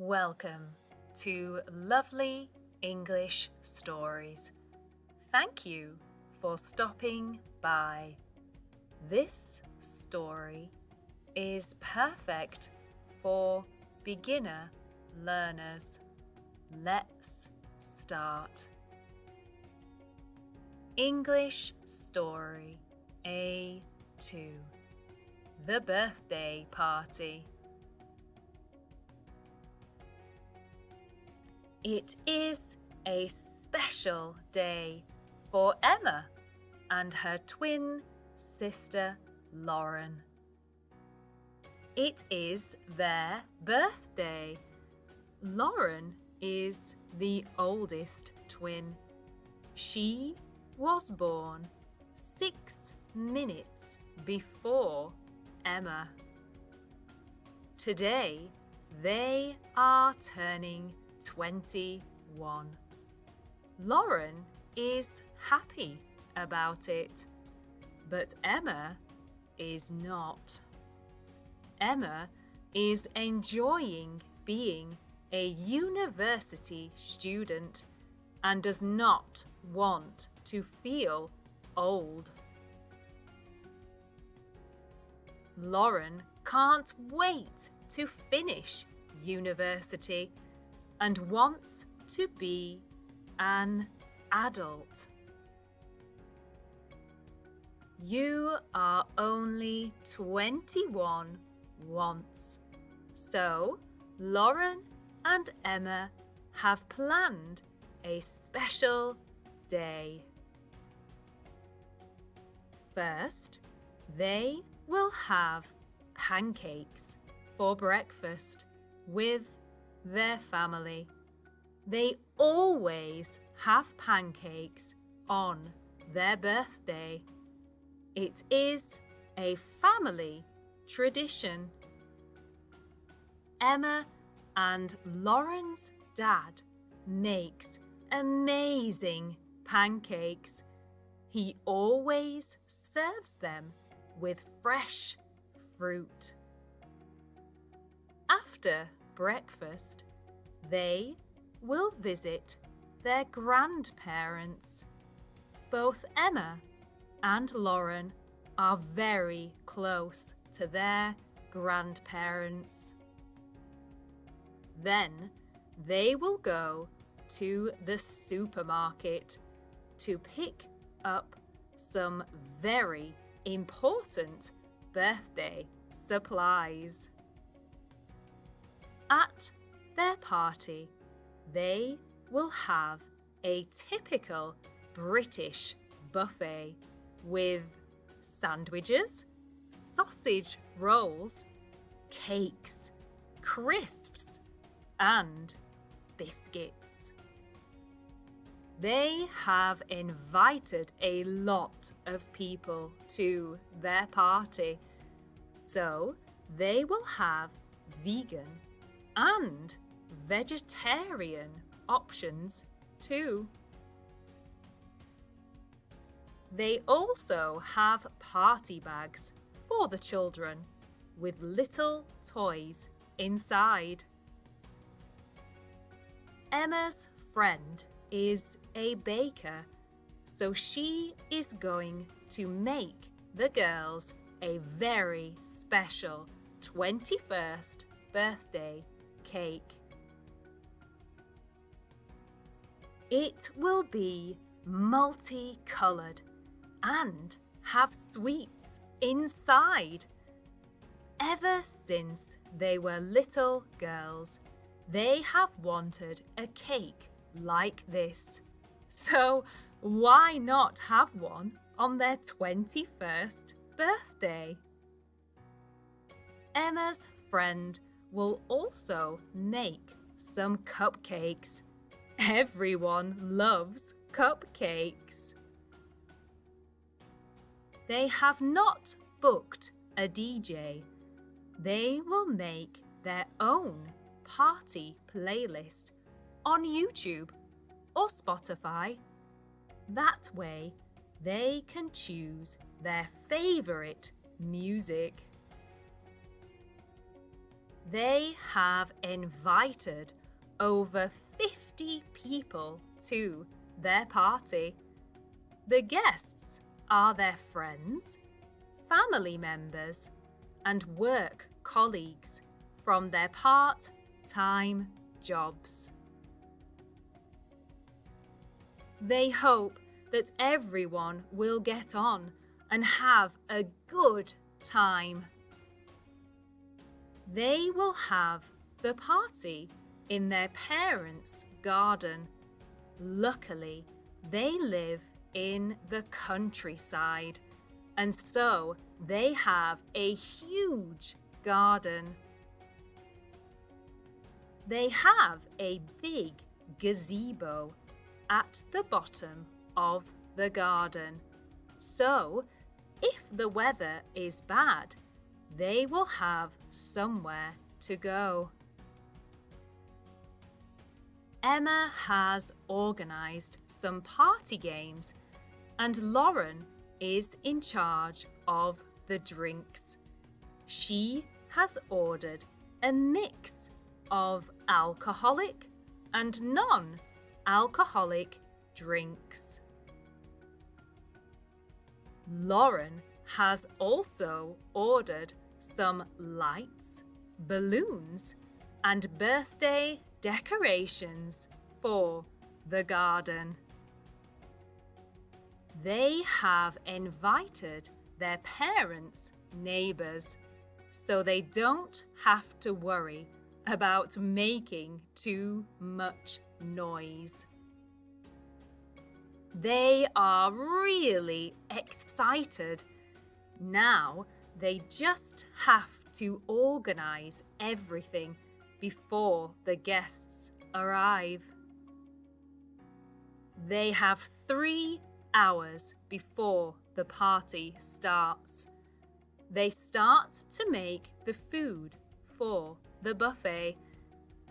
Welcome to Lovely English Stories. Thank you for stopping by. This story is perfect for beginner learners. Let's start. English Story A2. The Birthday Party. It is a special day for Emma and her twin sister Lauren. It is their birthday. Lauren is the oldest twin. She was born 6 minutes before Emma. Today they are turning 21. Lauren is happy about it, but Emma is not. Emma is enjoying being a university student and does not want to feel old. Lauren can't wait to finish university and wants to be an adult. You are only 21 once, so Lauren and Emma have planned a special day. First, they will have pancakes for breakfast with their family. They always have pancakes on their birthday. It is a family tradition. Emma and Lauren's dad makes amazing pancakes. He always serves them with fresh fruit. After breakfast, they will visit their grandparents. Both Emma and Lauren are very close to their grandparents. Then they will go to the supermarket to pick up some very important birthday supplies. At their party, they will have a typical British buffet with sandwiches, sausage rolls, cakes, crisps, and biscuits. They have invited a lot of people to their party, so they will have vegan and vegetarian options too. They also have party bags for the children with little toys inside. Emma's friend is a baker, so she is going to make the girls a very special 21st birthday cake. It will be multicolored and have sweets inside. Ever since they were little girls, they have wanted a cake like this. So why not have one on their 21st birthday? Emma's friend will also make some cupcakes. Everyone loves cupcakes. They have not booked a DJ. They will make their own party playlist on YouTube or Spotify. That way, they can choose their favorite music. They have invited over 50 people to their party. The guests are their friends, family members, and work colleagues from their part-time jobs. They hope that everyone will get on and have a good time. They will have the party in their parents' garden. Luckily, they live in the countryside, and so they have a huge garden. They have a big gazebo at the bottom of the garden, so if the weather is bad, they will have somewhere to go. Emma has organized some party games, and Lauren is in charge of the drinks. She has ordered a mix of alcoholic and non-alcoholic drinks. Lauren has also ordered some lights, balloons, and birthday decorations for the garden. They have invited their parents' neighbors, so they don't have to worry about making too much noise. They are really excited. Now they just have to organize everything before the guests arrive. They have 3 hours before the party starts. They start to make the food for the buffet,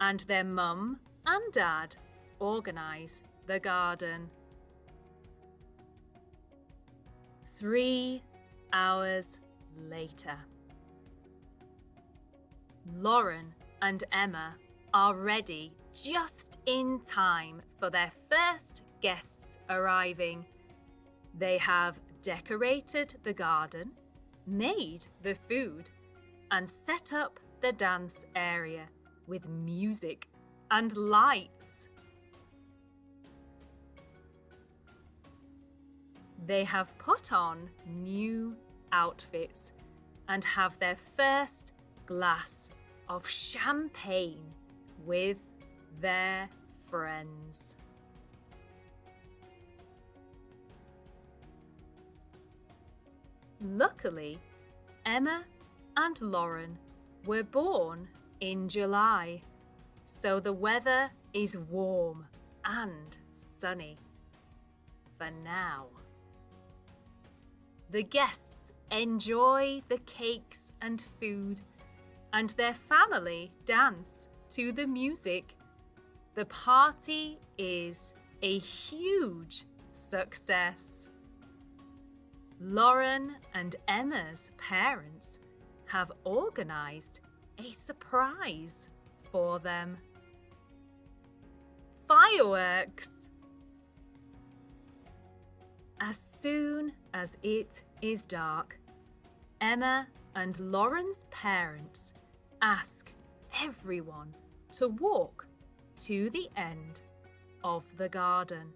and their mum and dad organize the garden. 3 hours later. Lauren and Emma are ready just in time for their first guests arriving. They have decorated the garden, made the food, and set up the dance area with music and lights. They have put on new outfits and have their first glass of champagne with their friends. Luckily, Emma and Lauren were born in July, so the weather is warm and sunny for now. The guests enjoy the cakes and food, and their family dance to the music. The party is a huge success. Lauren and Emma's parents have organized a surprise for them. Fireworks! As soon as it is dark, Emma and Lauren's parents ask everyone to walk to the end of the garden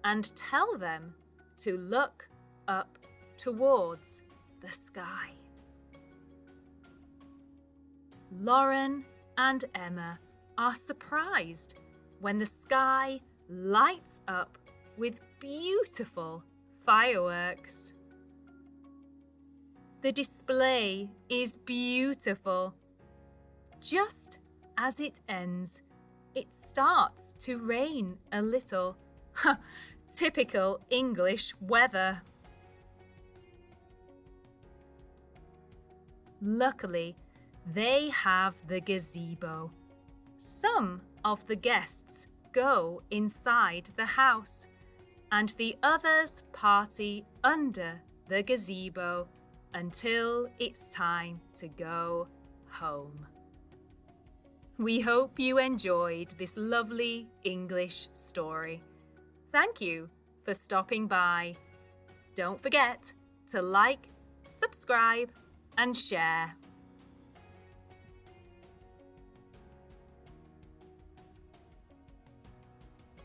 and tell them to look up towards the sky. Lauren and Emma are surprised when the sky lights up with beautiful fireworks. The display is beautiful. Just as it ends, it starts to rain a little. Typical English weather. Luckily, they have the gazebo. Some of the guests go inside the house, and the others party under the gazebo until it's time to go home. We hope you enjoyed this lovely English story. Thank you for stopping by. Don't forget to like, subscribe, and share.